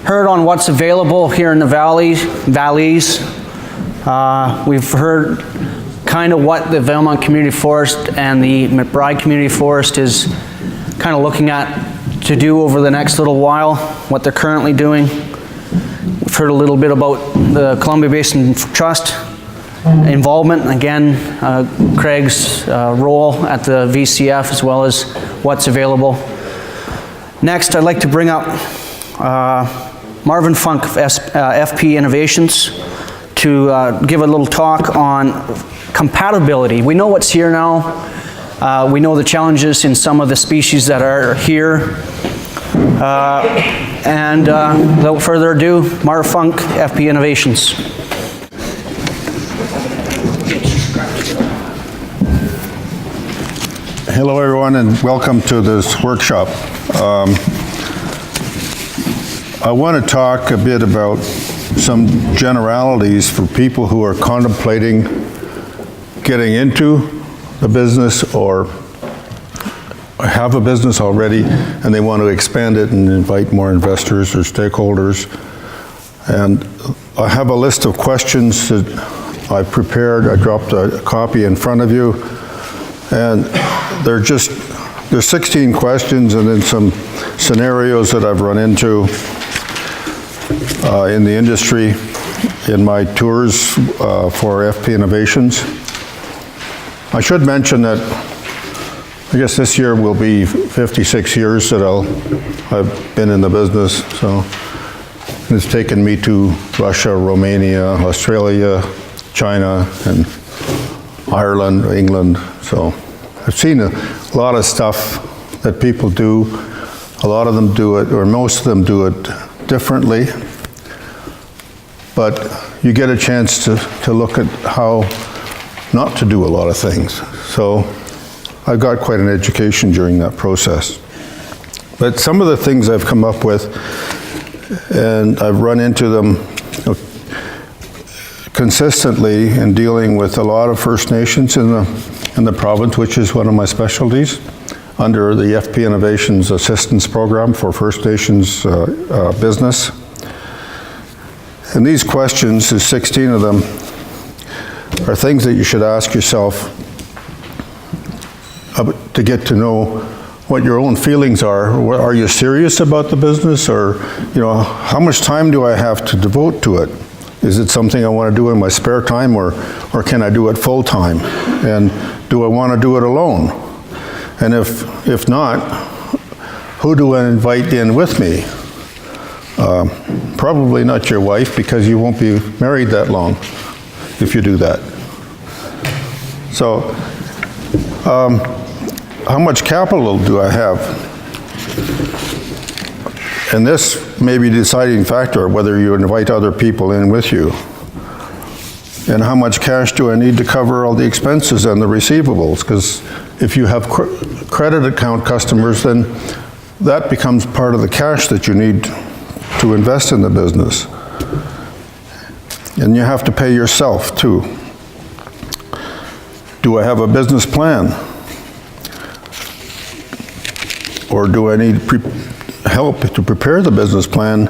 heard on what's available here in the valleys. We've heard kind of what the Valemount Community Forest and the McBride Community Forest is kind of looking at to do over the next little while, what they're currently doing. We've heard a little bit about the Columbia Basin Trust involvement, again, Craig's role at the VCF as well as what's available. Next, I'd like to bring up Marvin Funk of FP Innovations to give a little talk on compatibility. We know what's here now. We know the challenges in some of the species that are here. Without further ado, Marv Funk, FP Innovations. Hello everyone and welcome to this workshop. I want to talk a bit about some generalities for people who are contemplating getting into the business or have a business already and they want to expand it and invite more investors or stakeholders. And I have a list of questions that I prepared. I dropped a copy in front of you, and there's 16 questions and then some scenarios that I've run into in the industry in my tours for FP Innovations. I should mention that I guess this year will be 56 years that I've been in the business, so it's taken me to Russia, Romania, Australia, China, and Ireland, England, so I've seen a lot of stuff that people do. A lot of them do it, or most of them do it differently, but you get a chance to look at how not to do a lot of things. So I got quite an education during that process. But some of the things I've come up with, and I've run into them consistently in dealing with a lot of First Nations in the province, which is one of my specialties, under the FP Innovations Assistance Program for First Nations business. And these questions, there's 16 of them, are things that you should ask yourself to get to know what your own feelings are. Are you serious about the business, or how much time do I have to devote to it? Is it something I want to do in my spare time, or can I do it full time? And do I want to do it alone? And if not, who do I invite in with me? Probably not your wife, because you won't be married that long if you do that. So, how much capital do I have? And this may be the deciding factor, whether you invite other people in with you. And how much cash do I need to cover all the expenses and the receivables? Because if you have credit account customers, then that becomes part of the cash that you need to invest in the business. And you have to pay yourself too. Do I have a business plan? Or do I need help to prepare the business plan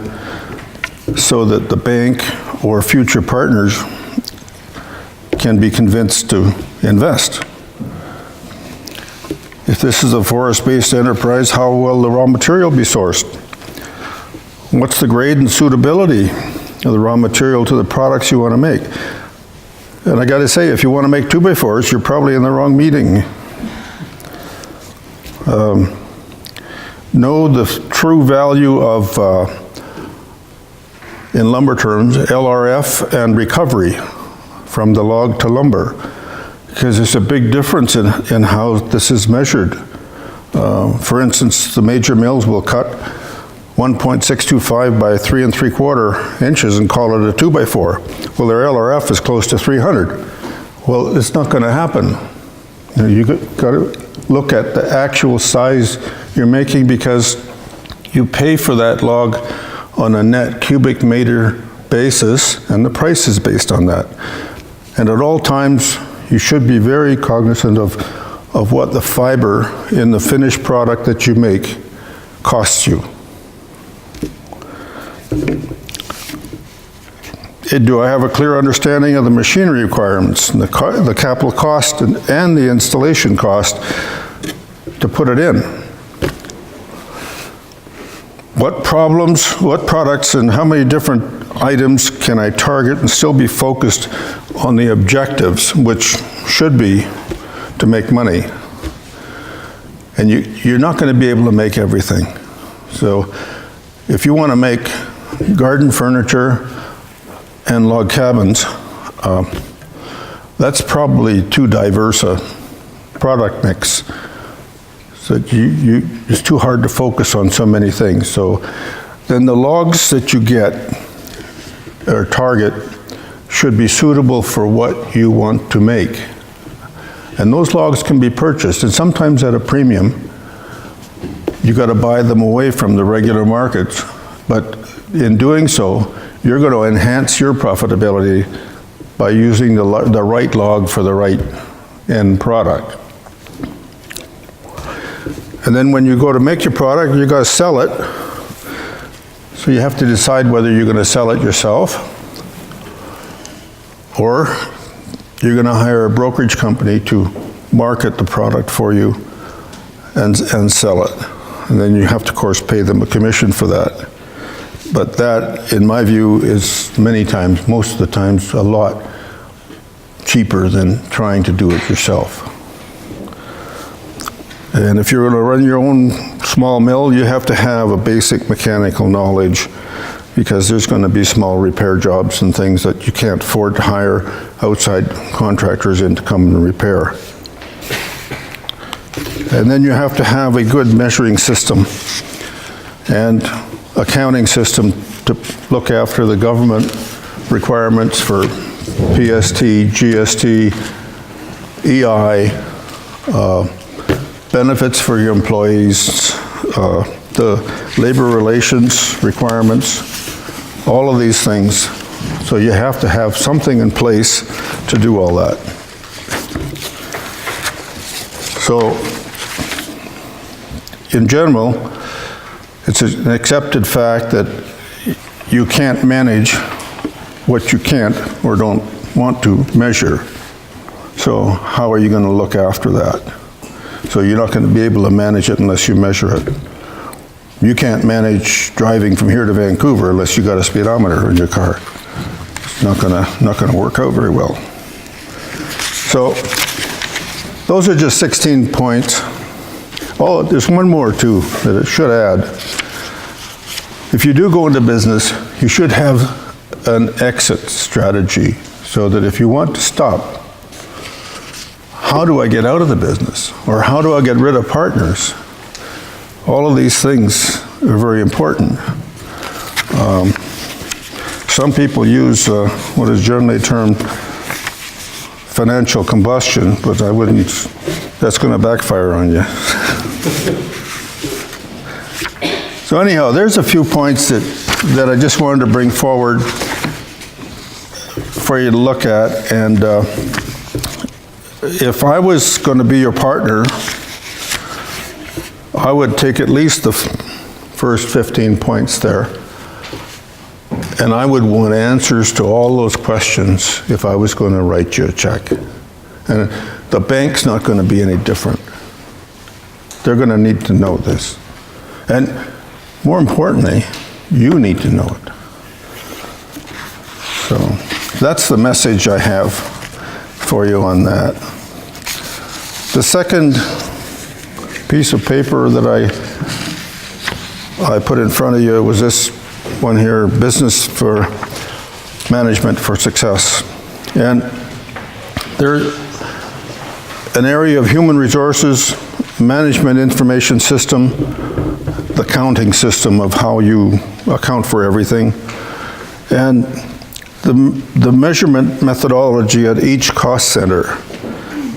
so that the bank or future partners can be convinced to invest? If this is a forest-based enterprise, how will the raw material be sourced? What's the grade and suitability of the raw material to the products you want to make? And I got to say, if you want to make 2x4s, you're probably in the wrong meeting. Know the true value of, in lumber terms, LRF and recovery from the log to lumber, because there's a big difference in how this is measured. For instance, the major mills will cut 1.625 by 3 3/4 inches and call it a 2x4. Well, their LRF is close to 300. Well, it's not going to happen. You got to look at the actual size you're making, because you pay for that log on a net cubic meter basis, and the price is based on that. And at all times, you should be very cognizant of what the fiber in the finished product that you make costs you. Do I have a clear understanding of the machinery requirements, and the capital cost and the installation cost to put it in? What problems, what products, and how many different items can I target and still be focused on the objectives, which should be to make money? And you're not going to be able to make everything. So if you want to make garden furniture and log cabins, that's probably too diverse a product mix. So it's too hard to focus on so many things. So then the logs that you get or target should be suitable for what you want to make. And those logs can be purchased, and sometimes at a premium. You got to buy them away from the regular markets, but in doing so, you're going to enhance your profitability by using the right log for the right end product. And then when you go to make your product, you got to sell it. So you have to decide whether you're going to sell it yourself or you're going to hire a brokerage company to market the product for you and sell it. And then you have to, of course, pay them a commission for that. But that, in my view, is many times, most of the times, a lot cheaper than trying to do it yourself. And if you're going to run your own small mill, you have to have a basic mechanical knowledge, because there's going to be small repair jobs and things that you can't afford to hire outside contractors in to come and repair. And then you have to have a good measuring system and accounting system to look after the government requirements for PST, GST, EI, benefits for your employees, the labor relations requirements, all of these things. So you have to have something in place to do all that. So, in general, it's an accepted fact that you can't manage what you can't or don't want to measure. So how are you going to look after that? So you're not going to be able to manage it unless you measure it. You can't manage driving from here to Vancouver unless you got a speedometer in your car. It's not going to work out very well. So those are just 16 points. Oh, there's one more too that I should add. If you do go into business, you should have an exit strategy, so that if you want to stop, how do I get out of the business? Or how do I get rid of partners? All of these things are very important. Some people use what is generally termed financial combustion, but I wouldn't, that's going to backfire on you. So anyhow, there's a few points that I just wanted to bring forward for you to look at. And if I was going to be your partner, I would take at least the first 15 points there. And I would want answers to all those questions if I was going to write you a check. And the bank's not going to be any different. They're going to need to know this. And more importantly, you need to know it. So that's the message I have for you on that. The second piece of paper that I put in front of you was this one here, Business for Management for Success. And there's an area of human resources, management information system, the counting system of how you account for everything, and the measurement methodology at each cost center.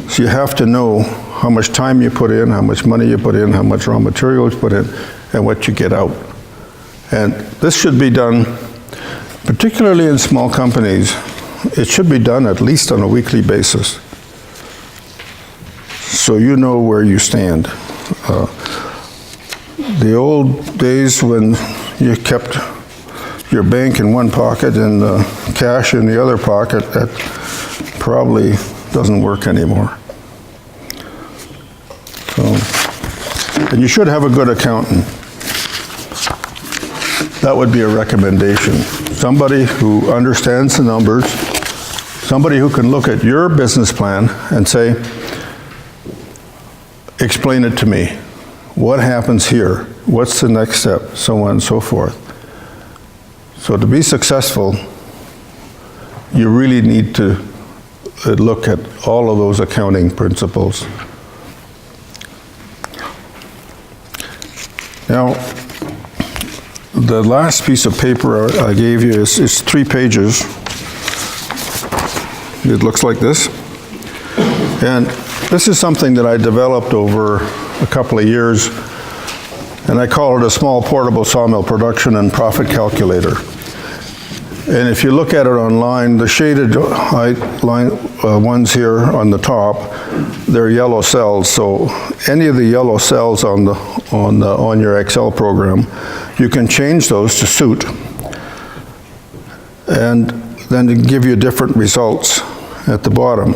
So you have to know how much time you put in, how much money you put in, how much raw materials you put in, and what you get out. And this should be done, particularly in small companies, it should be done at least on a weekly basis, so you know where you stand. The old days when you kept your bank in one pocket and cash in the other pocket, that probably doesn't work anymore. So, and you should have a good accountant. That would be a recommendation. Somebody who understands the numbers, somebody who can look at your business plan and say, explain it to me. What happens here? What's the next step? So on and so forth. So to be successful, you really need to look at all of those accounting principles. Now, the last piece of paper I gave you is 3 pages. It looks like this. And this is something that I developed over a couple of years, and I call it a small portable sawmill production and profit calculator. And if you look at it online, the shaded ones here on the top, they're yellow cells. So any of the yellow cells on your Excel program, you can change those to suit, and then to give you different results at the bottom.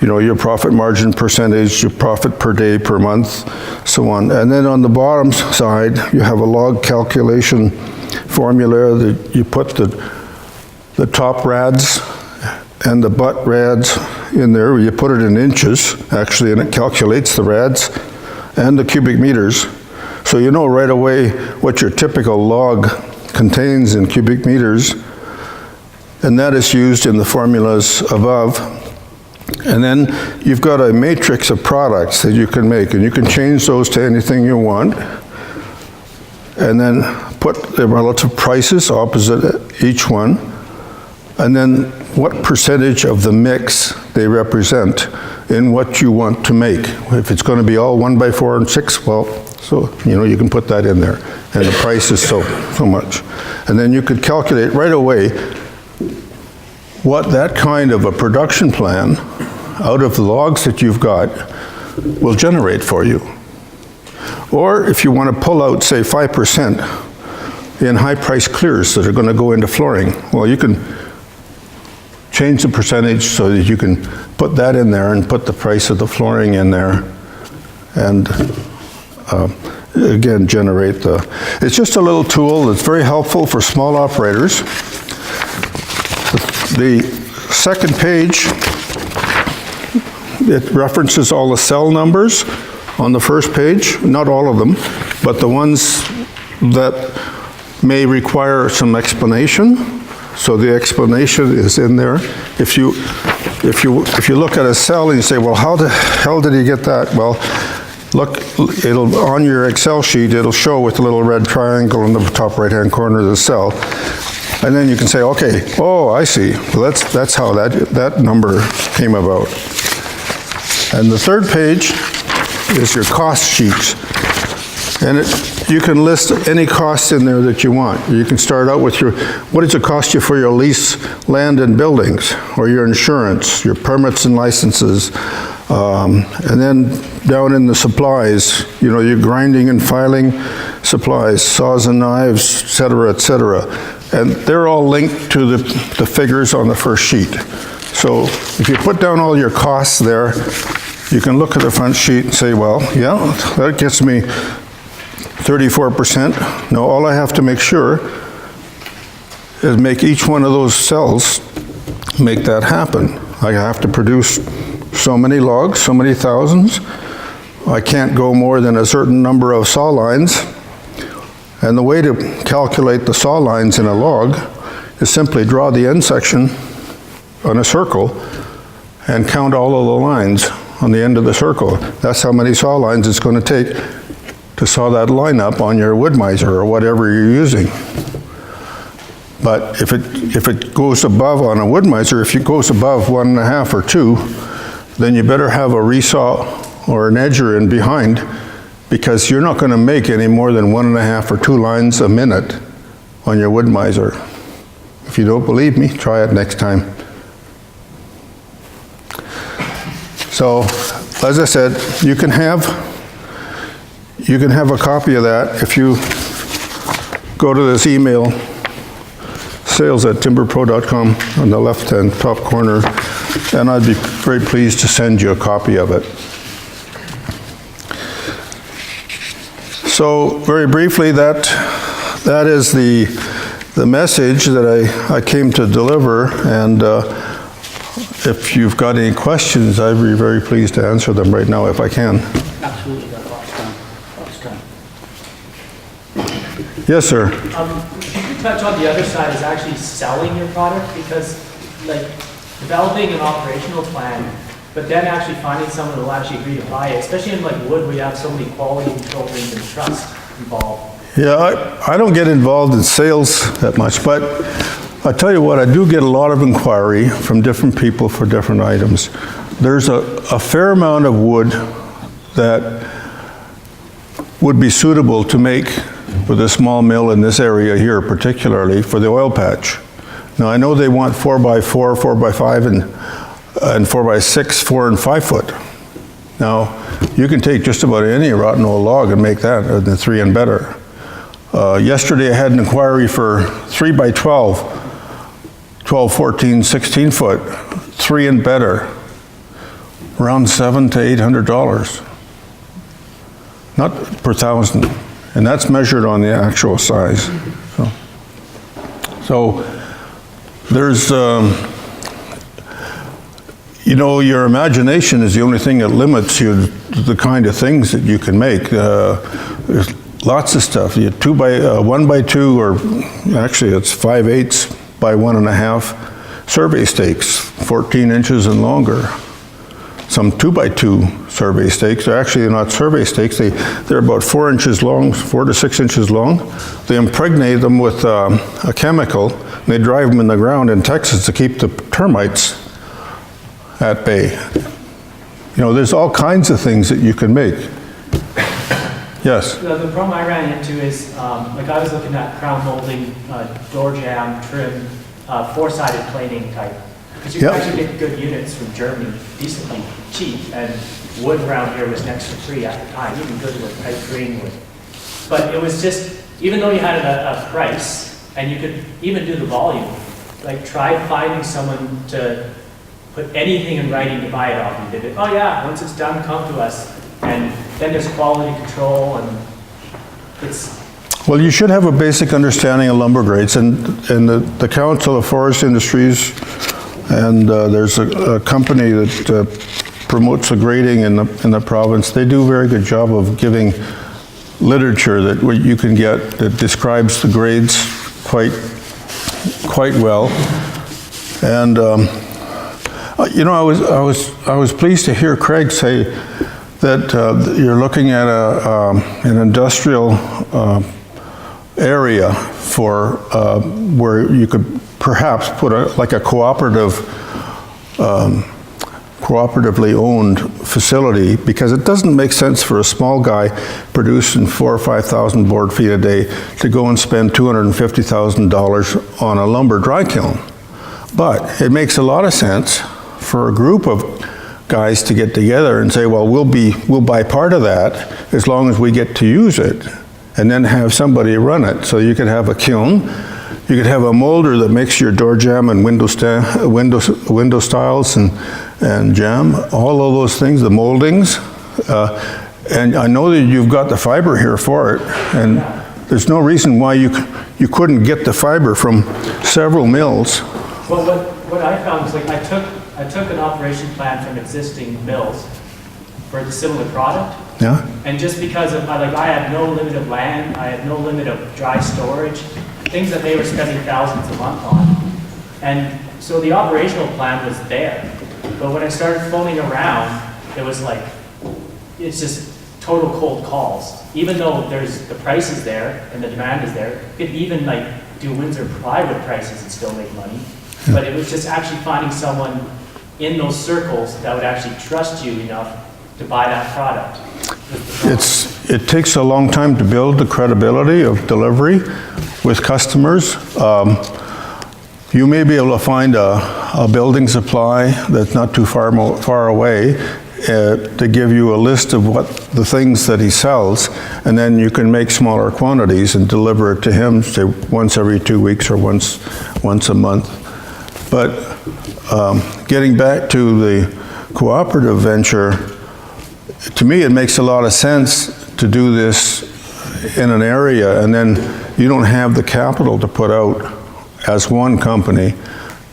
You know, your profit margin percentage, your profit per day, per month, so on. And then on the bottom side, you have a log calculation formula that you put the top rads and the butt rads in there. You put it in inches, actually, and it calculates the rads and the cubic meters. So you know right away what your typical log contains in cubic meters, and that is used in the formulas above. And then you've got a matrix of products that you can make, and you can change those to anything you want, and then put the relative prices opposite each one, and then what percentage of the mix they represent in what you want to make. If it's going to be all 1 by 4 and 6, well, so you know you can put that in there, and the price is so much. And then you could calculate right away what that kind of a production plan out of the logs that you've got will generate for you. Or if you want to pull out, say, 5% in high-price clears that are going to go into flooring, well, you can change the percentage so that you can put that in there and put the price of the flooring in there, and again, generate the... It's just a little tool that's very helpful for small operators. The second page, it references all the cell numbers on the first page, not all of them, but the ones that may require some explanation. So the explanation is in there. If you look at a cell and you say, well, how the hell did he get that? Well, look, it'll on your Excel sheet, it'll show with a little red triangle in the top right-hand corner of the cell. And then you can say, okay, oh, I see. Well, that's how that number came about. And the third page is your cost sheets. And you can list any costs in there that you want. You can start out with what does it cost you for your lease, land and buildings, or your insurance, your permits and licenses, and then down in the supplies, you know, your grinding and filing supplies, saws and knives, et cetera, et cetera. And they're all linked to the figures on the first sheet. So if you put down all your costs there, you can look at the front sheet and say, well, yeah, that gets me 34%. Now, all I have to make sure is make each one of those cells make that happen. I have to produce so many logs, so many thousands. I can't go more than a certain number of saw lines. And the way to calculate the saw lines in a log is simply draw the end section on a circle and count all of the lines on the end of the circle. That's how many saw lines it's going to take to saw that line up on your Wood-Mizer or whatever you're using. But if it goes above on a Wood-Mizer, if it goes above 1.5 or 2, then you better have a resaw or an edger in behind, because you're not going to make any more than 1.5 or 2 lines a minute on your Wood-Mizer. If you don't believe me, try it next time. So, as I said, you can have a copy of that if you go to this email sales@timberpro.com on the left-hand top corner, and I'd be very pleased to send you a copy of it. So very briefly, that is the message that I came to deliver, and if you've got any questions, I'd be very pleased to answer them right now if I can. Absolutely, got lots done. Yes, sir. Could you touch on the other side is actually selling your product? Because like developing an operational plan, but then actually finding someone who will actually agree to buy it, especially in like wood where you have so many quality control things and trust involved. Yeah, I don't get involved in sales that much, but I tell you what, I do get a lot of inquiry from different people for different items. There's a fair amount of wood that would be suitable to make with a small mill in this area here, particularly for the oil patch. Now, I know they want 4x4, 4x5, and 4x6, 4 and 5 foot. Now, you can take just about any rotten old log and make that the 3 and better. Yesterday, I had an inquiry for 3x12, 12, 14, 16 foot, 3 and better, around $700 to $800, not per thousand, and that's measured on the actual size. So there's, you know, your imagination is the only thing that limits you to the kind of things that you can make. There's lots of stuff. You 1x2, or actually it's 5/8 by 1.5 survey stakes, 14 inches and longer. Some 2x2 survey stakes. They're actually not survey stakes. They're about 4 inches long, 4 to 6 inches long. They impregnate them with a chemical, and they drive them in the ground in Texas to keep the termites at bay. You know, there's all kinds of things that you can make. Yes? The problem I ran into is, like I was looking at crown molding, door jamb, trim, four-sided planing type. Because you can actually get good units from Germany, decently cheap, and wood around here was next to free at the time, even good with pipe green wood. But it was just, even though you had a price, and you could even do the volume, like try finding someone to put anything in writing to buy it off you. They did, oh yeah, once it's done, come to us. And then there's quality control, and it's... Well, you should have a basic understanding of lumber grades, and the Council of Forest Industries, and there's a company that promotes the grading in the province. They do a very good job of giving literature that you can get that describes the grades quite well. And you know, I was pleased to hear Craig say that you're looking at an industrial area for where you could perhaps put like a cooperatively owned facility, because it doesn't make sense for a small guy producing 4,000 or 5,000 board feet a day to go and spend $250,000 on a lumber dry kiln. But it makes a lot of sense for a group of guys to get together and say, well, we'll buy part of that as long as we get to use it, and then have somebody run it. So you could have a kiln, you could have a molder that makes your door jamb and window styles and jamb, all of those things, the moldings. And I know that you've got the fiber here for it, and there's no reason why you couldn't get the fiber from several mills. Well, what I found was, like, I took an operation plan from existing mills for the similar product. Yeah. And just because of I had no limit of land, I had no limit of dry storage, things that they were spending thousands a month on. And so the operational plan was there. But when I started phoning around, it was like, it's just total cold calls. Even though the price is there and the demand is there, you could even like do Windsor plywood prices and still make money. Yeah. But it was just actually finding someone in those circles that would actually trust you enough to buy that product. It takes a long time to build the credibility of delivery with customers. You may be able to find a building supply that's not too far away, to give you a list of what the things that he sells, and then you can make smaller quantities and deliver it to him, say, once every 2 weeks or once a month. But getting back to the cooperative venture, to me, it makes a lot of sense to do this in an area, and then you don't have the capital to put out as one company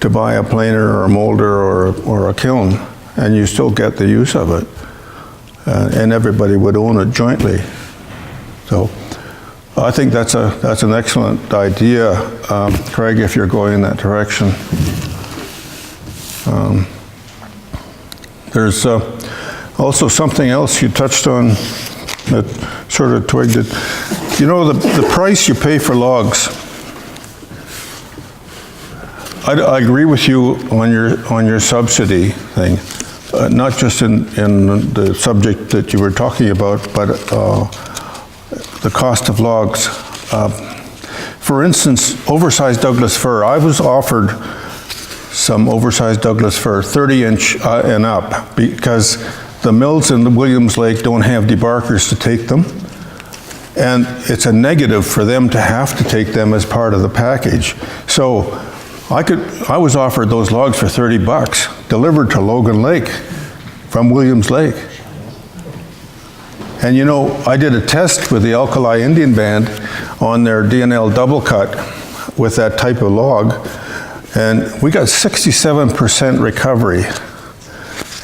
to buy a planer or a molder or a kiln, and you still get the use of it. And everybody would own it jointly. So I think that's an excellent idea, Craig, if you're going in that direction. There's also something else you touched on that sort of twigged it. You know, the price you pay for logs. I agree with you on your subsidy thing, not just in the subject that you were talking about, but the cost of logs. For instance, oversized Douglas fir. I was offered some oversized Douglas fir, 30-inch and up, because the mills in the Williams Lake don't have debarkers to take them, and it's a negative for them to have to take them as part of the package. So I was offered those logs for $30, delivered to Logan Lake from Williams Lake. And you know, I did a test with the Alkali Indian Band on their DNL double cut with that type of log, and we got 67% recovery.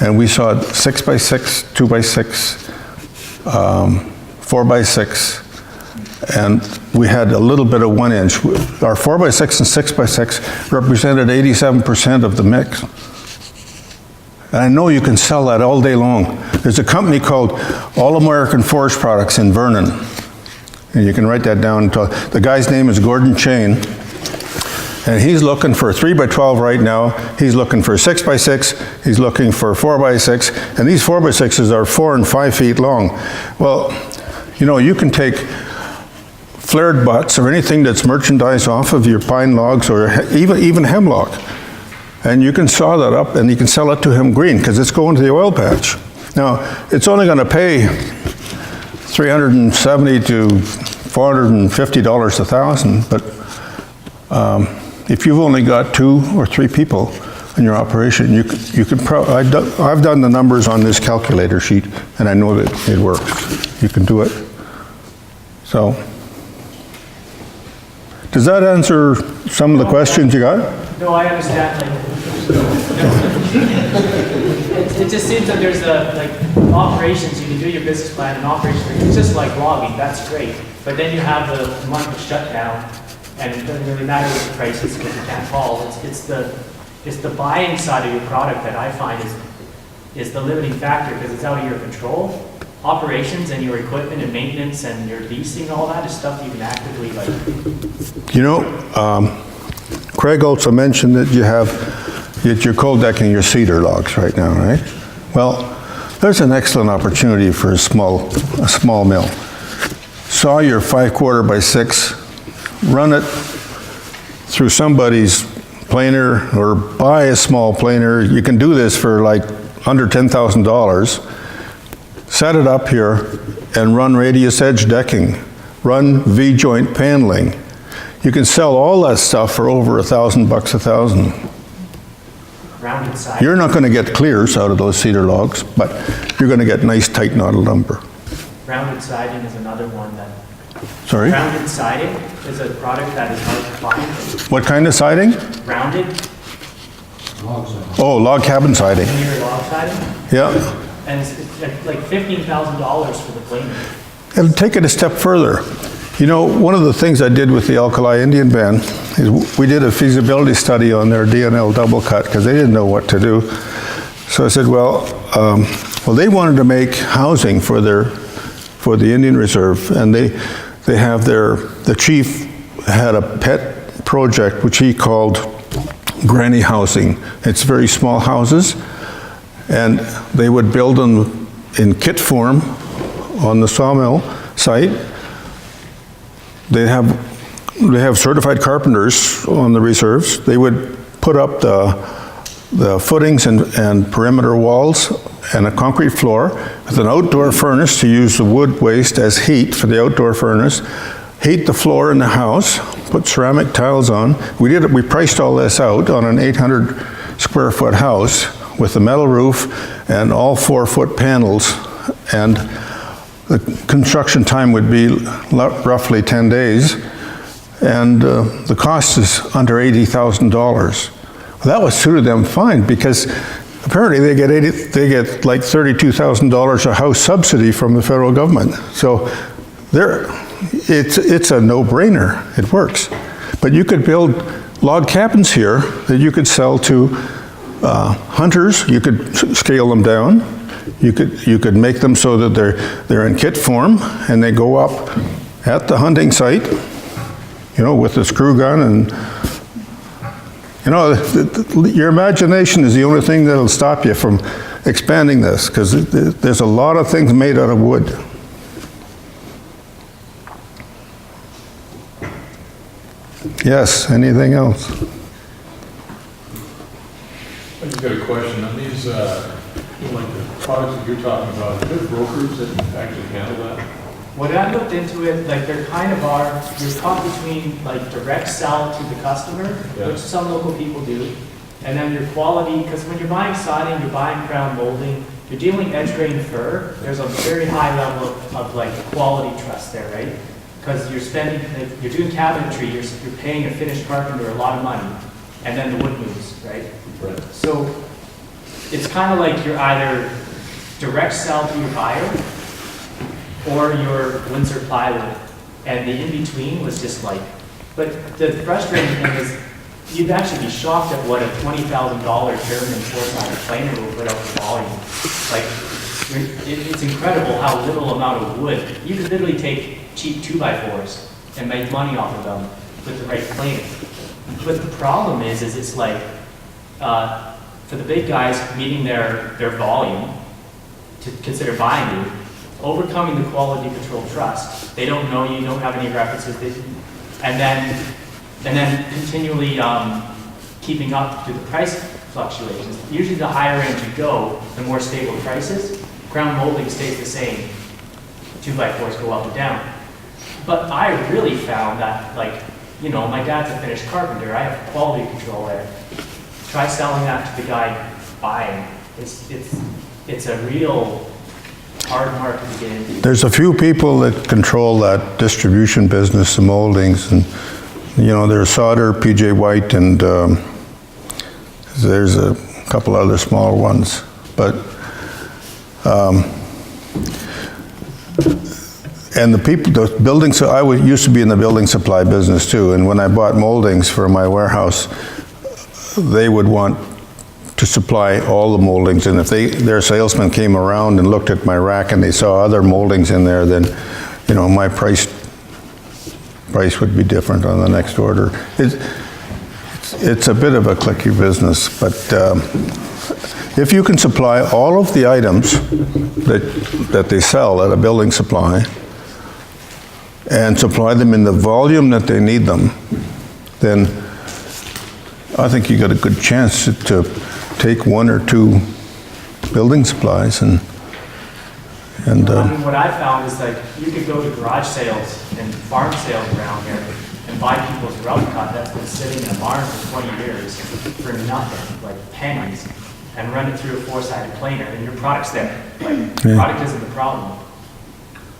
And we saw 6x6, 2x6, 4x6, and we had a little bit of 1 inch. Our 4x6 and 6x6 represented 87% of the mix. And I know you can sell that all day long. There's a company called All American Forest Products in Vernon. And you can write that down. The guy's name is Gordon Chain. And he's looking for a 3x12 right now. He's looking for a 6x6. He's looking for a 4x6. And these 4x6s are 4 and 5 feet long. Well, you know, you can take flared butts or anything that's merchandise off of your pine logs or even hemlock, and you can saw that up and you can sell it to him green because it's going to the oil patch. Now, it's only going to pay $370 to $450 a thousand, but if you've only got 2 or 3 people in your operation, you could I've done the numbers on this calculator sheet, and I know that it works. You can do it. So, does that answer some of the questions you got? No, I understand. It just seems that there's operations. You can do your business plan and operations. It's just like logging. That's great. But then you have the month of shutdown, and it doesn't really matter what the price is because you can't haul. It's the buying side of your product that I find is the limiting factor because it's out of your control. Operations and your equipment and maintenance and your leasing, all that is stuff you can actively You know, Craig also mentioned that you're cold decking your cedar logs right now, right? Well, there's an excellent opportunity for a small mill. Saw your 5/4 by 6, run it through somebody's planer or buy a small planer. You can do this for like under $10,000. Set it up here and run radius edge decking, run V-joint paneling. You can sell all that stuff for over $1,000 a thousand. rounded siding. You're not going to get clears out of those cedar logs, but you're going to get nice tight knotted lumber. Rounded siding is another one that. Sorry? Rounded siding is a product that is hard to find. What kind of siding? Rounded, Oh, log cabin siding. linear log siding, Yeah. and it's like $15,000 for the planer. And take it a step further. You know, one of the things I did with the Alkali Indian Band is we did a feasibility study on their DNL double cut because they didn't know what to do. So I said, well, they wanted to make housing for the Indian Reserve, and the chief had a pet project which he called granny housing. It's very small houses, and they would build them in kit form on the sawmill site. They have certified carpenters on the reserves. They would put up the footings and perimeter walls and a concrete floor with an outdoor furnace to use the wood waste as heat for the outdoor furnace, heat the floor in the house, put ceramic tiles on. We priced all this out on an 800 square foot house with a metal roof and all 4-foot panels, and the construction time would be roughly 10 days, and the cost is under $80,000. That was suited them fine, because apparently they get like $32,000 a house subsidy from the federal government. So it's a no-brainer. It works. But you could build log cabins here that you could sell to hunters. You could scale them down. You could make them so that they're in kit form, and they go up at the hunting site, you know, with the screw gun. And you know, your imagination is the only thing that'll stop you from expanding this, because there's a lot of things made out of wood. Yes, anything else? I just got a question. On these, like the products that you're talking about, are there brokers that actually handle that? When I looked into it, like there kind of are, you're caught between like direct sell to the customer, Yeah. which some local people do, and then your quality, because when you're buying siding, you're buying crown molding, you're dealing edge grain fir, there's a very high level of like quality trust there, right? Because you're spending, you're doing cabinetry, you're paying a finished carpenter a lot of money, and then the wood moves, right? Right. So it's kind of like you're either direct sell to your buyer or your Windsor plywood, and the in-between was just like, but the frustrating thing is you'd actually be shocked at what a $20,000 German four-sided planer will put out for volume. Like, it's incredible how little amount of wood. You could literally take cheap 2x4s and make money off of them with the right planer. But the problem is it's like, for the big guys meeting their volume to consider buying you, overcoming the quality control trust. They don't know you, don't have any references, and then continually keeping up to the price fluctuations. Usually the higher end you go, the more stable prices. Ground molding stays the same. 2x4s go up and down. But I really found that, like, you know, my dad's a finished carpenter. I have quality control there. Try selling that to the guy buying. It's a real hard market to get into. There's a few people that control that distribution business, the moldings, and you know, there's Sauder, PJ White, and there's a couple other small ones. But and the people, the building, so I used to be in the building supply business too, and when I bought moldings for my warehouse, they would want to supply all the moldings, and if their salesman came around and looked at my rack and they saw other moldings in there, then, you know, my price would be different on the next order. It's a bit of a cliquey business, but if you can supply all of the items that they sell at a building supply and supply them in the volume that they need them, then I think you got a good chance to take one or two building supplies and I mean, what I found is like you could go to garage sales and farm sales around here and buy people's rub cut that's been sitting in a barn for 20 years for nothing, like pennies, and run it through a four-sided planer, and your product's there. Like, the product isn't the problem.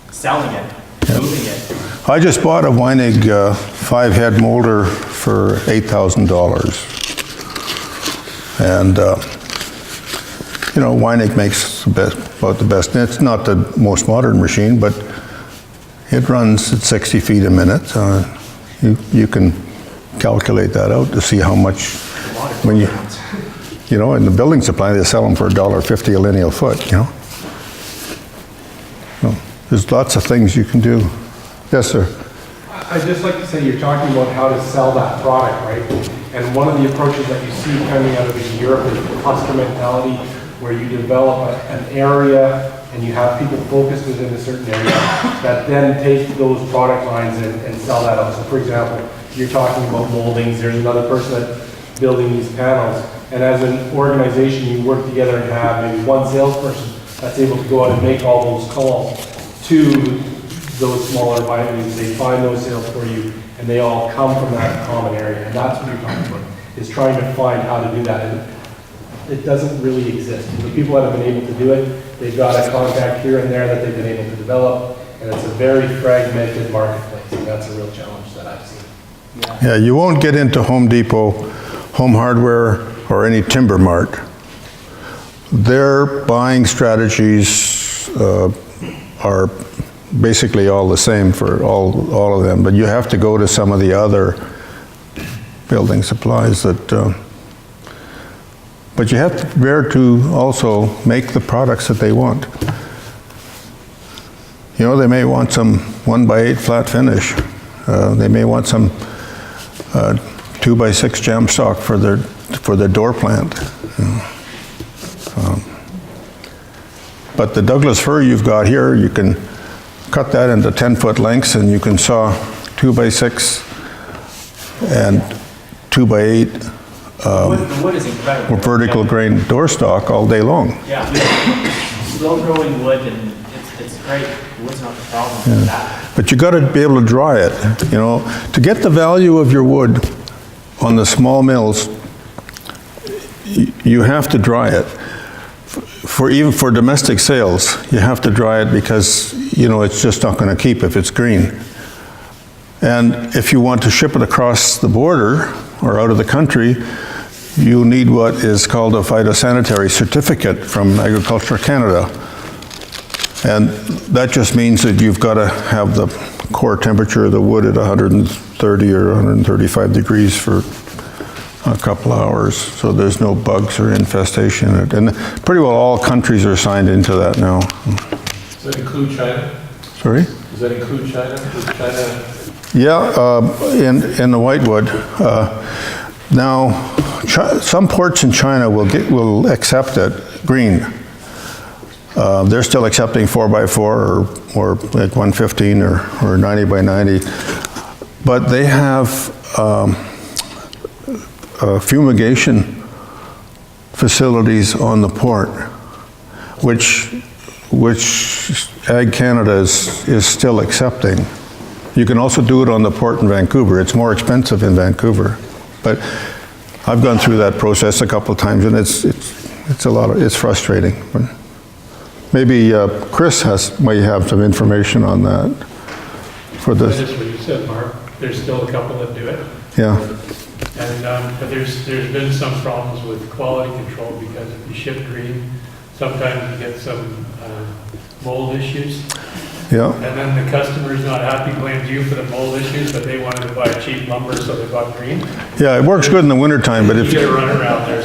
Selling it, moving it. I just bought a Weinig 5-head molder for $8,000. And, you know, Weinig makes about the best. It's not the most modern machine, but it runs at 60 feet a minute. You can calculate that out to see how much, when you know, in the building supply, they sell them for $1.50 a lineal foot, you know. So, there's lots of things you can do. Yes, sir. I'd just like to say you're talking about how to sell that product, right? And one of the approaches that you see coming out of Europe is the cluster mentality, where you develop an area and you have people focused within a certain area that then take those product lines and sell that out. So for example, you're talking about moldings, there's another person that's building these panels. And as an organization, you work together and have maybe one salesperson that's able to go out and make all those calls to those smaller wineries. They find those sales for you, and they all come from that common area. And that's what you're talking about, is trying to find how to do that. And it doesn't really exist. The people that have been able to do it, they've got a contact here and there that they've been able to develop, and it's a very fragmented marketplace, and that's a real challenge that I've seen. Yeah, you won't get into Home Depot, Home Hardware, or any Timber Mart. Their buying strategies are basically all the same for all of them, but you have to go to some of the other building supplies that, but you have to dare to also make the products that they want. You know, they may want some 1x8 flat finish. They may want some 2x6 jam stock for their door plant. But the Douglas fir you've got here, you can cut that into 10-foot lengths, and you can saw 2x6 and 2x8 The wood is incredible. vertical grain door stock all day long. Yeah, slow-growing wood, and it's great. The wood's not the problem with that. But you got to be able to dry it, you know. To get the value of your wood on the small mills, you have to dry it. Even for domestic sales, you have to dry it because, you know, it's just not going to keep if it's green. And if you want to ship it across the border or out of the country, you need what is called a phytosanitary certificate from Agriculture Canada. And that just means that you've got to have the core temperature of the wood at 130 or 135 degrees for a couple hours, so there's no bugs or infestation in it. And pretty well all countries are signed into that now. Does that include China? Sorry? Does that include China? Does China? Yeah, in the whitewood. Now, some ports in China will accept it green. They're still accepting 4x4 or like 115 or 90 by 90, but they have fumigation facilities on the port, which Ag Canada is still accepting. You can also do it on the port in Vancouver. It's more expensive in Vancouver, but I've gone through that process a couple of times, and it's frustrating. But maybe Chris may have some information on that for this. That's what you said, Mark. There's still a couple that do it. Yeah. And, but there's been some problems with quality control because if you ship green, sometimes you get some mold issues. Yeah. And then the customer's not happy, blames you for the mold issues, but they wanted to buy cheap lumber, so they bought green. Yeah, it works good in the wintertime, but You get a run around there.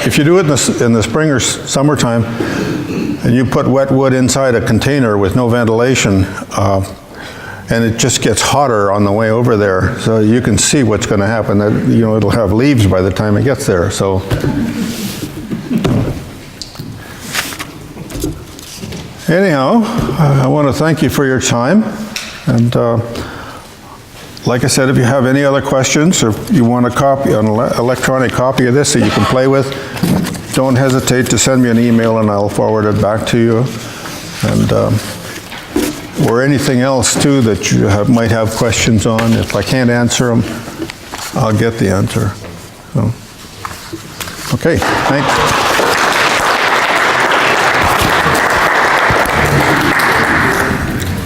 if you do it in the spring or summertime, and you put wet wood inside a container with no ventilation, and it just gets hotter on the way over there, so you can see what's going to happen. That, you know, it'll have leaves by the time it gets there. So, anyhow, I want to thank you for your time, and like I said, if you have any other questions or if you want a copy, an electronic copy of this that you can play with, don't hesitate to send me an email and I'll forward it back to you. And or anything else too that you might have questions on. If I can't answer them, I'll get the answer. So, okay, thanks.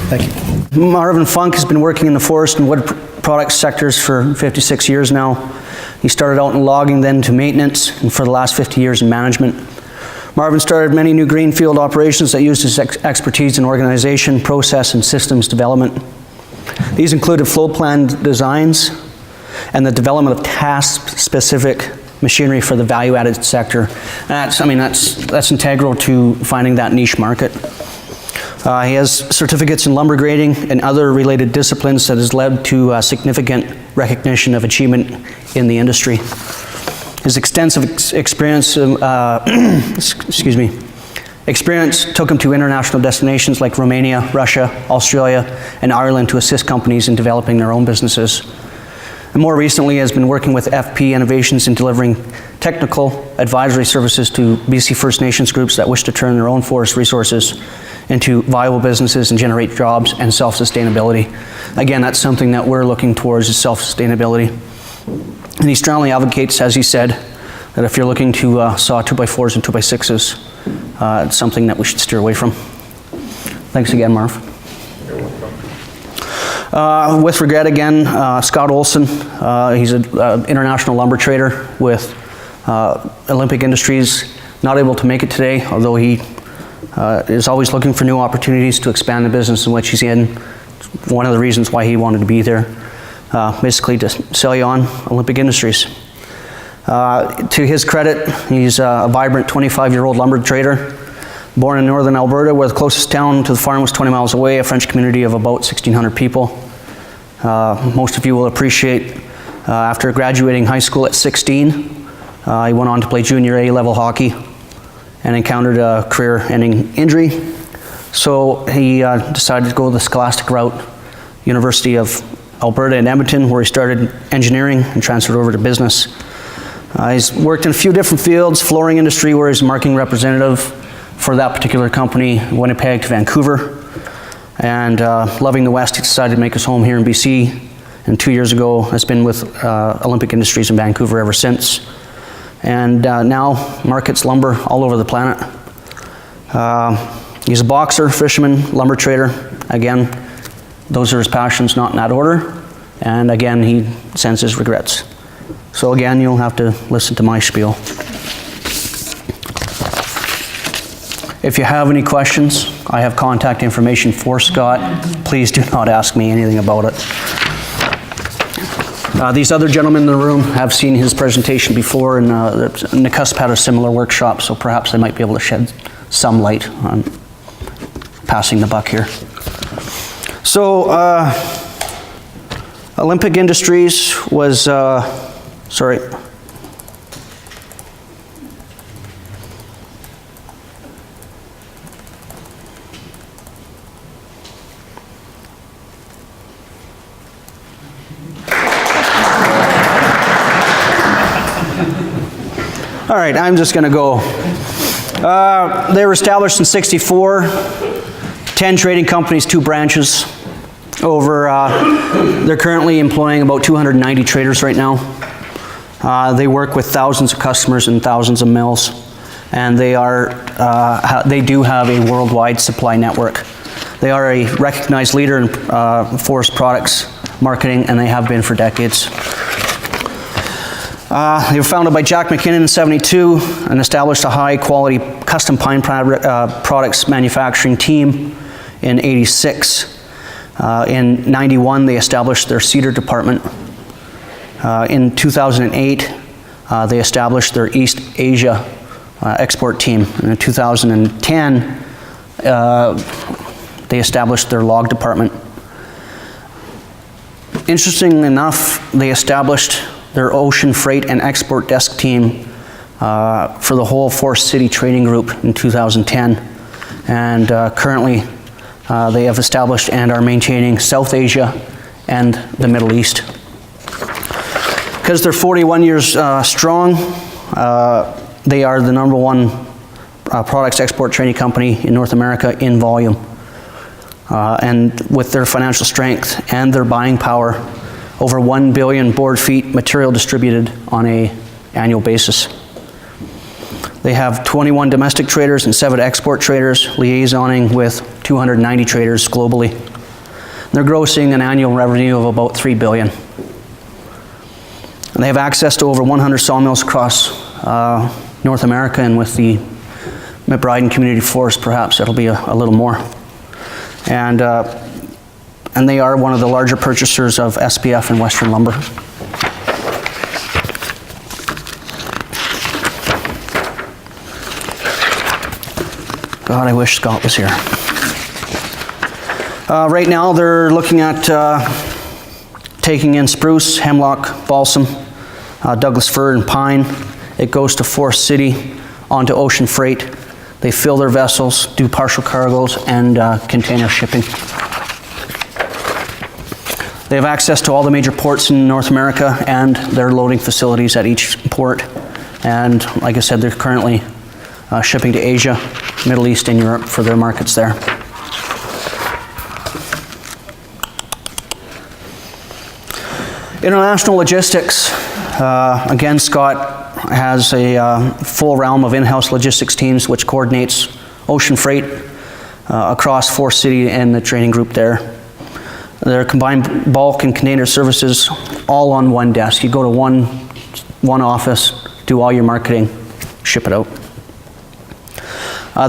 Thank you. Marvin Funk has been working in the forest and wood products sectors for 56 years now. He started out in logging, then to maintenance, and for the last 50 years in management. Marvin started many new greenfield operations that used his expertise in organization, process, and systems development. These included flow plan designs and the development of task-specific machinery for the value-added sector. And that's integral to finding that niche market. He has certificates in lumber grading and other related disciplines that has led to significant recognition of achievement in the industry. His extensive experience took him to international destinations like Romania, Russia, Australia, and Ireland to assist companies in developing their own businesses. and more recently has been working with FP Innovations in delivering technical advisory services to BC First Nations groups that wish to turn their own forest resources into viable businesses and generate jobs and self-sustainability. Again, that's something that we're looking towards, is self-sustainability. And he strongly advocates, as he said, that if you're looking to saw 2x4s and 2x6s, it's something that we should steer away from. Thanks again, Marv. With regret again, Scott Olson, he's an international lumber trader with Olympic Industries, not able to make it today, although he is always looking for new opportunities to expand the business in which he's in. One of the reasons why he wanted to be there, basically to sell you on Olympic Industries. To his credit, he's a vibrant 25-year-old lumber trader, born in northern Alberta, where the closest town to the farm was 20 miles away, a French community of about 1,600 people. Most of you will appreciate, after graduating high school at 16, he went on to play junior A-level hockey and encountered a career-ending injury. So he decided to go the scholastic route, University of Alberta in Edmonton, where he started engineering and transferred over to business. He's worked in a few different fields, flooring industry, where he's marketing representative for that particular company, Winnipeg to Vancouver. And loving the West, he decided to make his home here in BC. And 2 years ago, has been with Olympic Industries in Vancouver ever since. And now markets lumber all over the planet. He's a boxer, fisherman, lumber trader. Again, those are his passions, not in that order. And again, he sends his regrets. So again, you'll have to listen to my spiel. If you have any questions, I have contact information for Scott. Please do not ask me anything about it. These other gentlemen in the room have seen his presentation before, and Nakusp had a similar workshop, so perhaps I might be able to shed some light on passing the buck here. So, Olympic Industries was, sorry. All right, I'm just going to go. They were established in '64, 10 trading companies, 2 branches. They're currently employing about 290 traders right now. They work with thousands of customers and thousands of mills, and they do have a worldwide supply network. They are a recognized leader in forest products marketing, and they have been for decades. They were founded by Jack McKinnon in '72 and established a high-quality custom pine products manufacturing team in '86. In '91, they established their cedar department. In 2008, they established their East Asia export team. And in 2010, they established their log department. Interestingly enough, they established their ocean freight and export desk team for the whole Forest City Trading Group in 2010. And currently, they have established and are maintaining South Asia and the Middle East. Because they're 41 years strong, they are the #1 products export trading company in North America in volume. And with their financial strength and their buying power, over 1 billion board feet material distributed on an annual basis. They have 21 domestic traders and 7 export traders, liaisoning with 290 traders globally. They're grossing an annual revenue of about $3 billion. And they have access to over 100 sawmills across North America, and with the McBride Community Forest, perhaps it'll be a little more. And they are one of the larger purchasers of SPF and Western lumber. God, I wish Scott was here. Right now, they're looking at taking in spruce, hemlock, balsam, Douglas fir, and pine. It goes to Forest City onto ocean freight. They fill their vessels, do partial cargoes, and container shipping. They have access to all the major ports in North America and their loading facilities at each port. And like I said, they're currently shipping to Asia, Middle East, and Europe for their markets there. International logistics. Again, Scott has a full realm of in-house logistics teams which coordinates ocean freight across Force City and the training group there. Their combined bulk and container services all on one desk. You go to one office, do all your marketing, ship it out.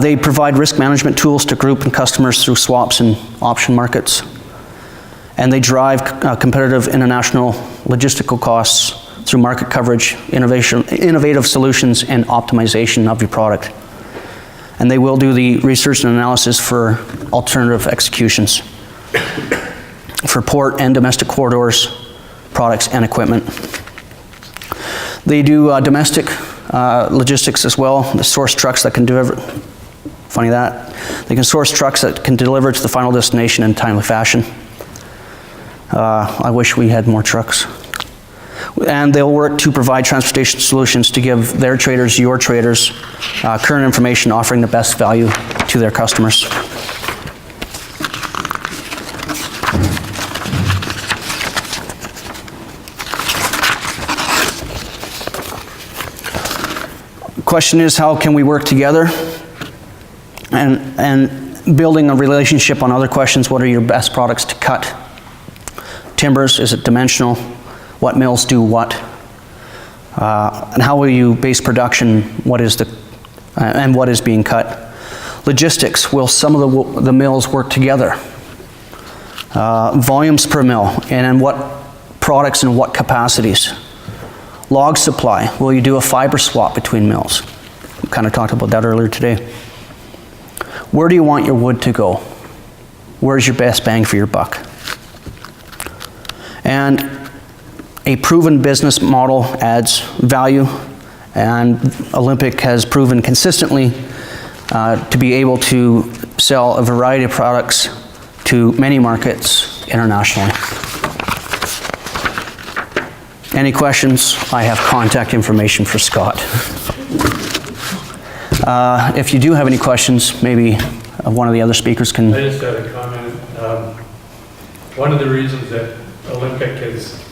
They provide risk management tools to group and customers through swaps and option markets. And they drive competitive international logistical costs through market coverage, innovative solutions, and optimization of your product. And they will do the research and analysis for alternative executions for port and domestic corridors, products, and equipment. They do domestic logistics as well. They source trucks that can deliver, funny that, they can source trucks that can deliver to the final destination in a timely fashion. I wish we had more trucks. And they'll work to provide transportation solutions to give their traders, your traders, current information offering the best value to their customers. Question is, how can we work together? And building a relationship on other questions, what are your best products to cut? Timbers, is it dimensional? What mills do what? And how will you base production? What is and what is being cut? Logistics, will some of the mills work together? Volumes per mill, and in what products and what capacities? Log supply, will you do a fiber swap between mills? We kind of talked about that earlier today. Where do you want your wood to go? Where's your best bang for your buck? And a proven business model adds value, and Olympic has proven consistently to be able to sell a variety of products to many markets internationally. Any questions? I have contact information for Scott. If you do have any questions, maybe one of the other speakers can. I just had a comment. One of the reasons that Olympic has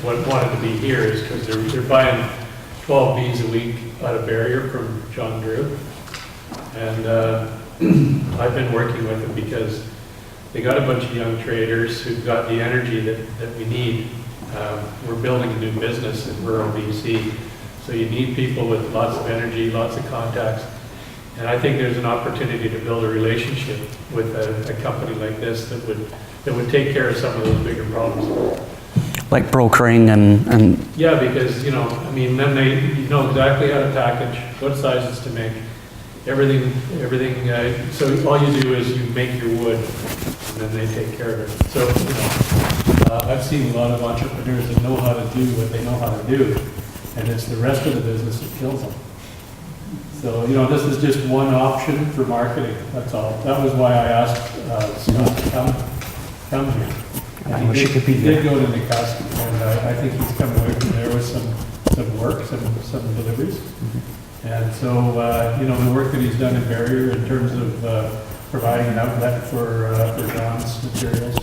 wanted to be here is because they're buying 12 bees a week out of Barrier from John Drew. And I've been working with them because they got a bunch of young traders who've got the energy that we need. We're building a new business in rural BC. So you need people with lots of energy, lots of contacts. And I think there's an opportunity to build a relationship with a company like this that would take care of some of those bigger problems. Like brokering and Yeah, because, then they know exactly how to package, what sizes to make, everything, so all you do is you make your wood, and then they take care of it. So, I've seen a lot of entrepreneurs that know how to do what they know how to do, and it's the rest of the business that kills them. So, this is just one option for marketing, that's all. That was why I asked Scott to come here. I wish he could be He here. did go to Nikusk, and I think he's come away from there with some work, some deliveries. And so, the work that he's done in Barrier in terms of providing an outlet for John's materials,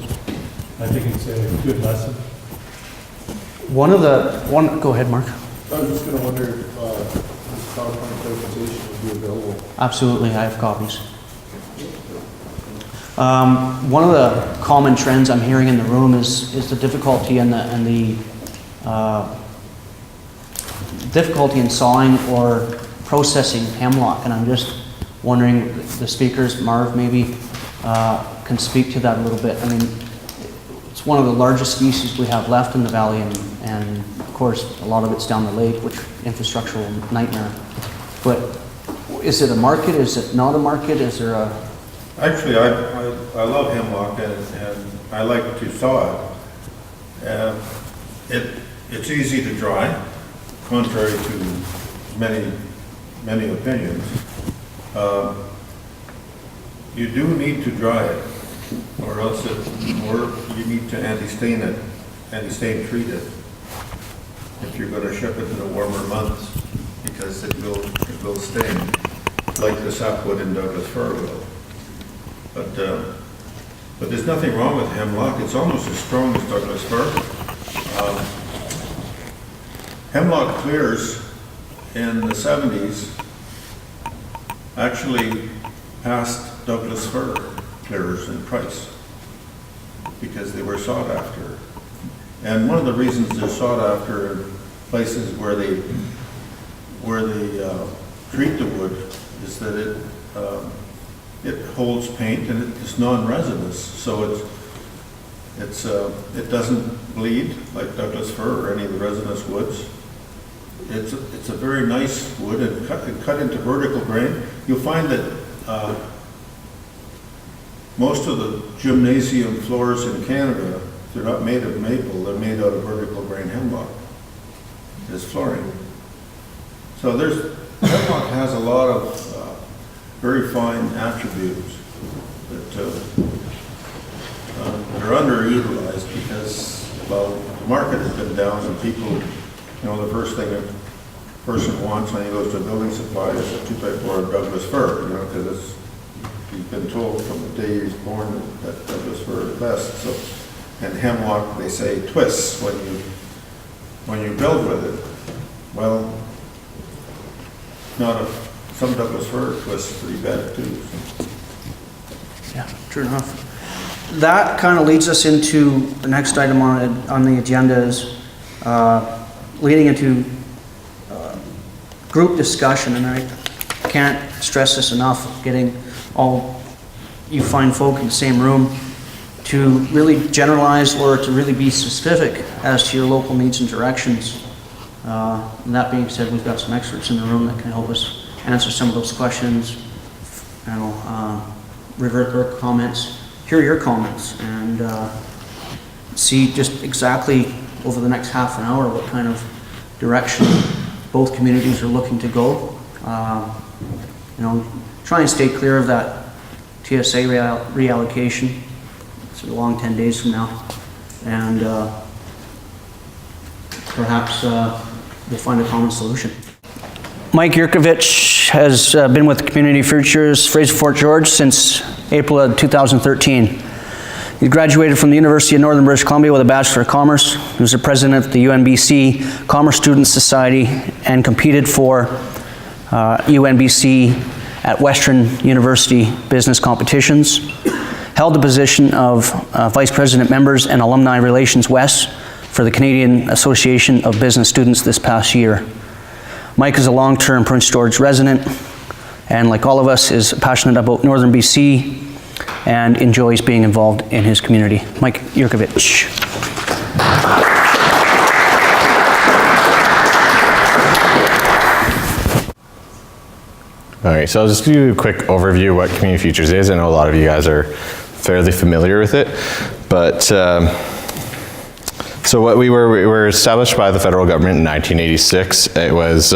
I think it's a good lesson. Go ahead, Mark. I was just going to wonder if this PowerPoint presentation would be available. Absolutely, I have copies. One of the common trends I'm hearing in the room is the difficulty and the difficulty in sawing or processing hemlock, and I'm just wondering, the speakers, Marv maybe, can speak to that a little bit. I mean, it's one of the largest species we have left in the valley, and of course, a lot of it's down the lake, which infrastructural nightmare. But is it a market? Is it not a market? Is there a... Actually, I love hemlock, and I like to saw it. It's easy to dry, contrary to many opinions. You do need to dry it or else you need to anti-stain it, anti-stain treat it if you're going to ship it in the warmer months, because it will stain, like the sapwood in Douglas fir will. But there's nothing wrong with hemlock. It's almost as strong as Douglas fir. Hemlock clears in the 70s actually passed Douglas fir clearers in price because they were sought after. And one of the reasons they're sought after in places where they treat the wood is that it holds paint and it's non-resinous, so it doesn't bleed like Douglas fir or any of the resinous woods. It's a very nice wood, and cut into vertical grain. You'll find that most of the gymnasium floors in Canada, they're not made of maple, they're made out of vertical grain hemlock as flooring. So hemlock has a lot of very fine attributes that are underutilized because, well, the market has been down and people, the first thing a person wants when he goes to a building supply is a 2x4 Douglas fir, because he's been told from the day he's born that Douglas fir is best. So, and hemlock, they say, twists when you build with it. Well, some Douglas fir twists pretty bad too. So. Yeah, true enough. That kind of leads us into the next item on the agenda is leading into group discussion, and I can't stress this enough, getting all you fine folk in the same room to really generalize or to really be specific as to your local needs and directions. And that being said, we've got some experts in the room that can help us answer some of those questions, revert their comments, hear your comments, and see just exactly over the next half an hour what kind of direction both communities are looking to go. Try and stay clear of that TSA reallocation. It's a long 10 days from now, and perhaps we'll find a common solution. Mike Yurkovich has been with Community Futures Fraser Fort George since April of 2013. He graduated from the University of Northern British Columbia with a Bachelor of Commerce. He was the president of the UNBC Commerce Student Society and competed for UNBC at Western University business competitions. Held the position of Vice President Members and Alumni Relations West for the Canadian Association of Business Students this past year. Mike is a long-term Prince George resident and, like all of us, is passionate about Northern BC and enjoys being involved in his community. Mike Yurkovich. All right, so I'll just give you a quick overview of what Community Futures is. I know a lot of you guys are fairly familiar with it, but so what we were established by the federal government in 1986. It was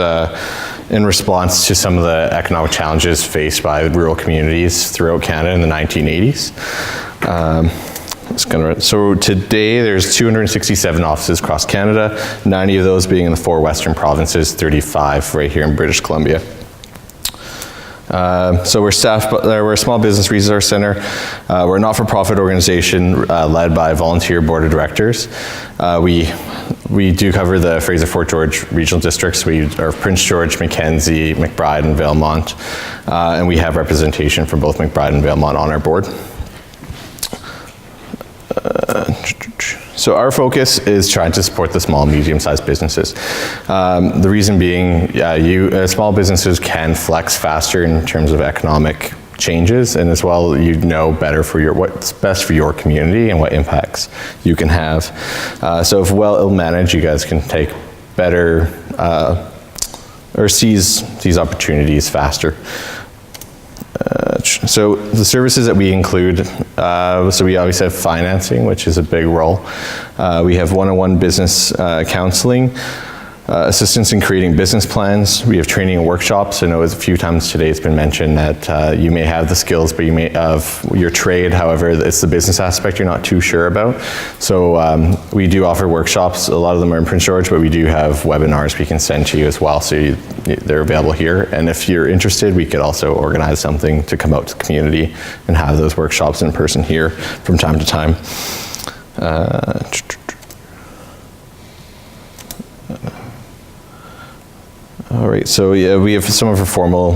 in response to some of the economic challenges faced by rural communities throughout Canada in the 1980s. So today there's 267 offices across Canada, 90 of those being in the 4 western provinces, 35 right here in British Columbia. So we're staffed, we're a small business resource center. We're a not-for-profit organization led by a volunteer board of directors. We do cover the Fraser Fort George regional districts. We are Prince George, Mackenzie, McBride, and Valemount. And we have representation from both McBride and Valemount on our board. So our focus is trying to support the small and medium-sized businesses. The reason being, small businesses can flex faster in terms of economic changes, and as well, better for what's best for your community and what impacts you can have. So if well managed, you guys can take better or seize opportunities faster. So the services that we include, so we obviously have financing, which is a big role. We have one-on-one business counseling. assistance in creating business plans. We have training and workshops. I know a few times today it's been mentioned that you may have the skills, but you may have your trade. However, it's the business aspect you're not too sure about. So we do offer workshops. A lot of them are in Prince George, but we do have webinars we can send to you as well. So they're available here. And if you're interested, we could also organize something to come out to the community and have those workshops in person here from time to time. All right, so yeah, we have some of our formal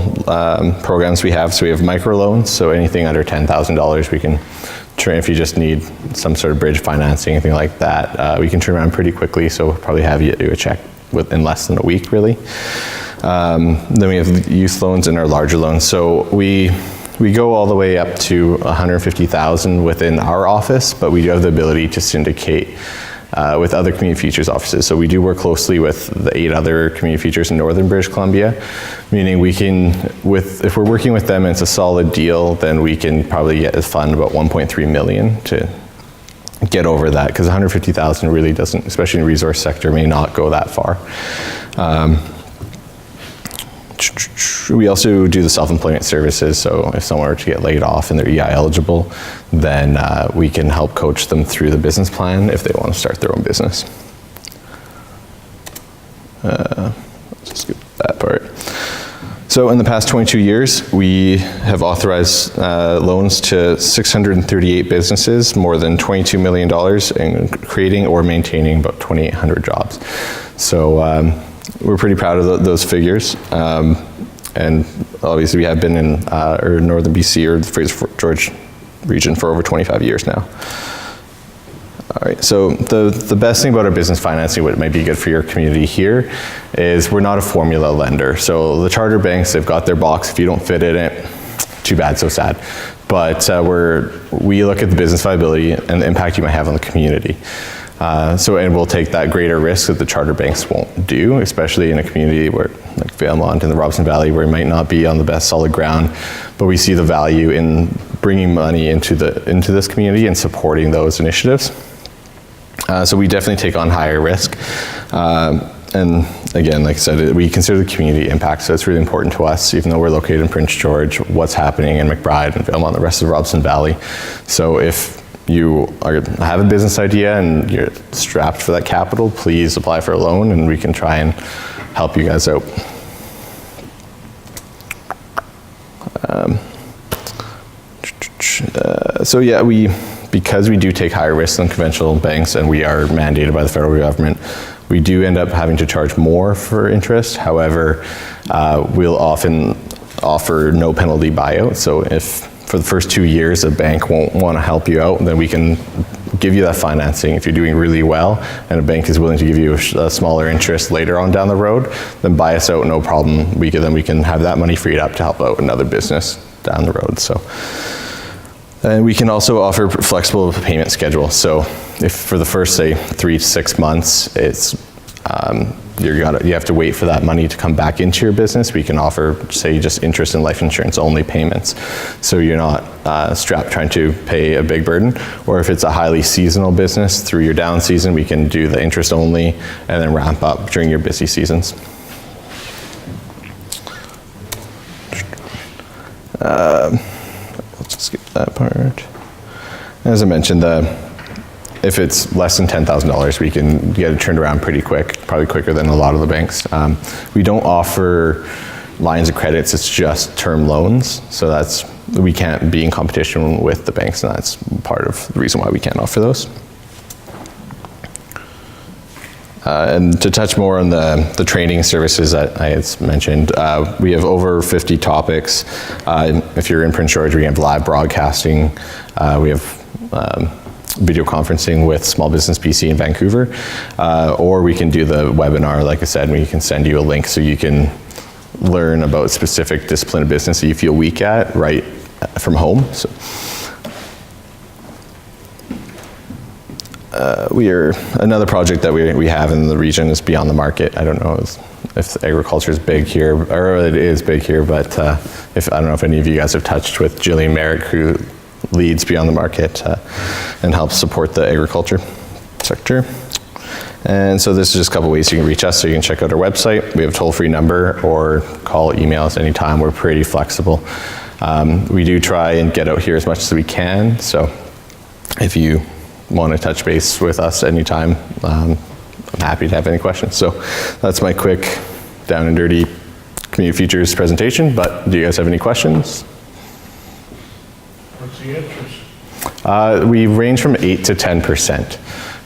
programs we have. So we have microloans, so anything under $10,000 we can turn, if you just need some sort of bridge financing, anything like that, we can turn around pretty quickly, so we'll probably have you do a check within less than a week, really. Then we have youth loans and our larger loans. So we go all the way up to $150,000 within our office, but we do have the ability to syndicate with other community features offices. So we do work closely with the 8 other community features in Northern British Columbia, meaning we can, if we're working with them and it's a solid deal, then we can probably get a fund about $1.3 million to get over that, because $150,000 really doesn't, especially in the resource sector, may not go that far. We also do the self-employment services, so if someone were to get laid off and they're EI eligible, then we can help coach them through the business plan if they want to start their own business. Let's skip that part. So in the past 22 years, we have authorized loans to 638 businesses, more than $22 million in creating or maintaining about 2,800 jobs. So we're pretty proud of those figures. And obviously we have been in Northern BC or the Fraser George region for over 25 years now. All right, so the best thing about our business financing, what might be good for your community here, is we're not a formula lender. So the charter banks, they've got their box. If you don't fit in it, too bad, so sad. But we look at the business viability and the impact you might have on the community. And we'll take that greater risk that the charter banks won't do, especially in a community where, like Valemount and the Robson Valley, where it might not be on the best solid ground, but we see the value in bringing money into this community and supporting those initiatives. So we definitely take on higher risk. And again, like I said, we consider the community impact, so it's really important to us, even though we're located in Prince George, what's happening in McBride and Valemount and the rest of the Robson Valley. So if you have a business idea and you're strapped for that capital, please apply for a loan and we can try and help you guys out. So yeah, because we do take higher risks than conventional banks and we are mandated by the federal government, we do end up having to charge more for interest. However, we'll often offer no penalty buyout. So if for the first 2 years a bank won't want to help you out, then we can give you that financing. If you're doing really well and a bank is willing to give you a smaller interest later on down the road, then buy us out, no problem. Then we can have that money freed up to help out another business down the road. So. And we can also offer flexible payment schedule. So if for the first, say, 3 to 6 months, it's you have to wait for that money to come back into your business, we can offer, say, just interest and life insurance only payments. So you're not strapped trying to pay a big burden. Or if it's a highly seasonal business, through your down season, we can do the interest only and then ramp up during your busy seasons. Let's skip that part. As I mentioned, if it's less than $10,000, we can get it turned around pretty quick, probably quicker than a lot of the banks. We don't offer lines of credits, it's just term loans. So we can't be in competition with the banks, and that's part of the reason why we can't offer those. And to touch more on the training services that I had mentioned, we have over 50 topics. If you're in Prince George, we have live broadcasting. We have video conferencing with Small Business BC in Vancouver, or we can do the webinar, like I said, we can send you a link so you can learn about specific discipline of business that you feel weak at right from home. So. Another project that we have in the region is Beyond the Market. I don't know if agriculture is big here, or it is big here, but I don't know if any of you guys have touched with Jillian Merrick, who leads Beyond the Market and helps support the agriculture sector. And so this is just a couple ways you can reach us. So you can check out our website. We have a toll-free number, or call, email us anytime. We're pretty flexible. We do try and get out here as much as we can. So if you want to touch base with us anytime, I'm happy to have any questions. So that's my quick down and dirty community features presentation, but do you guys have any questions? What's the interest? We range from 8 to 10%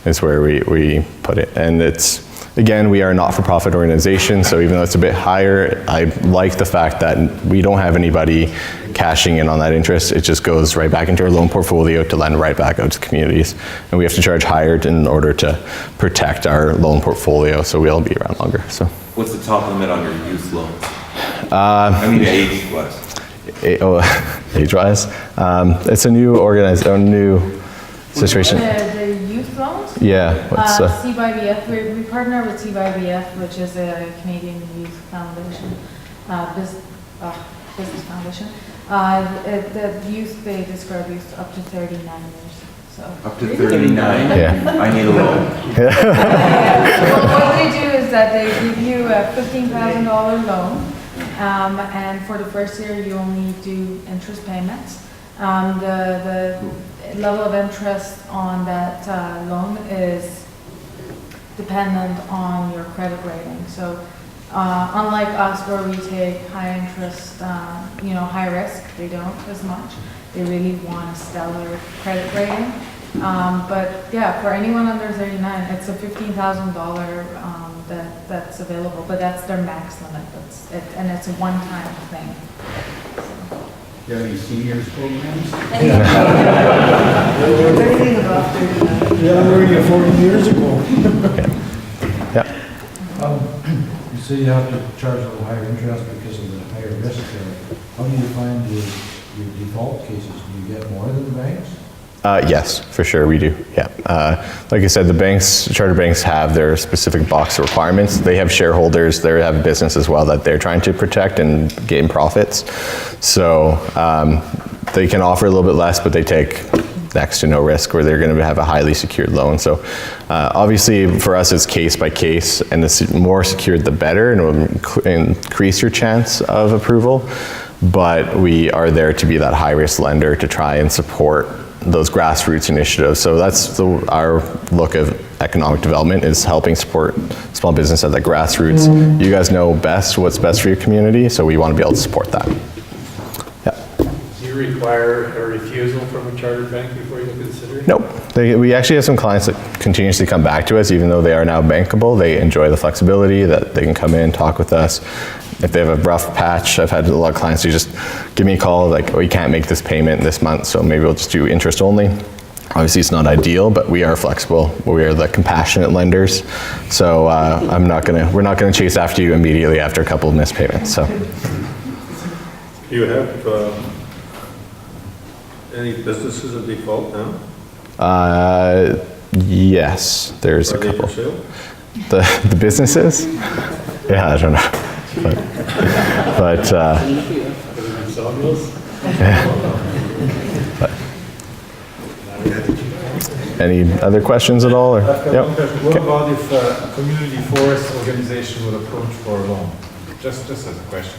is where we put it. And it's, again, we are a not-for-profit organization, so even though it's a bit higher, I like the fact that we don't have anybody cashing in on that interest. It just goes right back into our loan portfolio to lend right back out to communities. And we have to charge higher in order to protect our loan portfolio, so we'll be around longer. So, what's the top limit on your youth loans? I mean, age-wise. Age-wise, it's a new situation. The youth loans? Yeah. What's CYBF, we partner with CYBF, which is a Canadian Youth Foundation, business foundation. The youth, they describe youth up to 39 years. So. Up to 39? Yeah. I need a loan. Well, what they do is that they give you a $15,000 loan, and for the first year you only do interest payments. The level of interest on that loan is dependent on your credit rating. So unlike us where we take high interest, high risk, they don't as much. They really want a stellar credit rating. But yeah, for anyone under 39, it's a $15,000 that's available, but that's their max limit. That's it, and it's a one-time thing. Do you have any seniors programs? Anything above 39. Yeah, we were 40 years ago. Yeah. You say you have to charge a little higher interest because of the higher risk there. How do you find your default cases? Do you get more than the banks? Yes, for sure we do. Yeah. Like I said, the charter banks have their specific box of requirements. They have shareholders, they have a business as well that they're trying to protect and gain profits. So they can offer a little bit less, but they take next to no risk, where they're going to have a highly secured loan. So obviously for us it's case by case, and the more secured the better, and it will increase your chance of approval. But we are there to be that high risk lender to try and support those grassroots initiatives. So that's our look of economic development, is helping support small business at the grassroots. You guys know best what's best for your community, so we want to be able to support that. Yeah. Do you require a refusal from a chartered bank before you consider it? Nope. We actually have some clients that continuously come back to us, even though they are now bankable. They enjoy the flexibility that they can come in, talk with us. If they have a rough patch, I've had a lot of clients who just give me a call like, oh, you can't make this payment this month, so maybe we'll just do interest only. Obviously it's not ideal, but we are flexible. We are the compassionate lenders. So we're not gonna chase after you immediately after a couple of missed payments. So. Do you have any businesses in default now? Yes, there's a couple. Are they for sale? The businesses? Yeah, I don't know. But any other questions at all? Or? I've got Yep. one question. What about if a community forest organization would approach for a loan? Just as a question.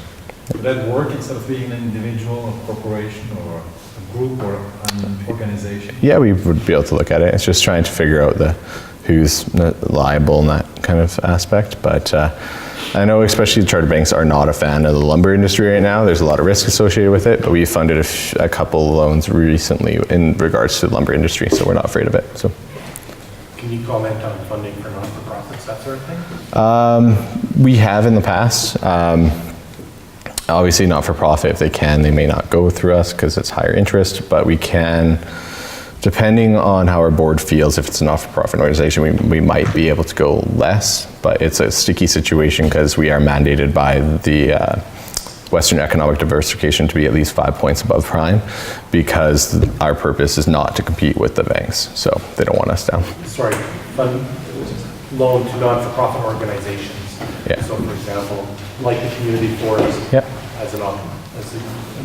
Would that work instead of being an individual, a corporation, or a group, or an organization? Yeah, we would be able to look at it. It's just trying to figure out who's liable in that kind of aspect. But I know especially charter banks are not a fan of the lumber industry right now. There's a lot of risk associated with it, but we funded a couple loans recently in regards to the lumber industry, so we're not afraid of it. So. Can you comment on funding for non-for-profits, that sort of thing? We have in the past. Obviously not for profit. If they can, they may not go through us because it's higher interest, but we can, depending on how our board feels, if it's a not-for-profit organization, we might be able to go less, but it's a sticky situation because we are mandated by the Western Economic Diversification to be at least 5 points above prime, because our purpose is not to compete with the banks, so they don't want us down. Sorry, loan to non-for-profit organizations. Yeah. So for example, like the community forest, Yep. as an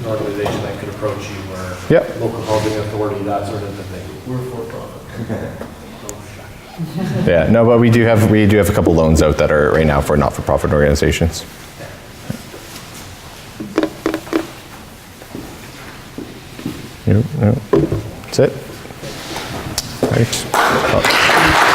organization that could approach you, or Yep. local housing authority, that sort of thing. We're for profit. Yeah, no, but we do have a couple loans out that are right now for not-for-profit organizations. Yep, that's it. Right.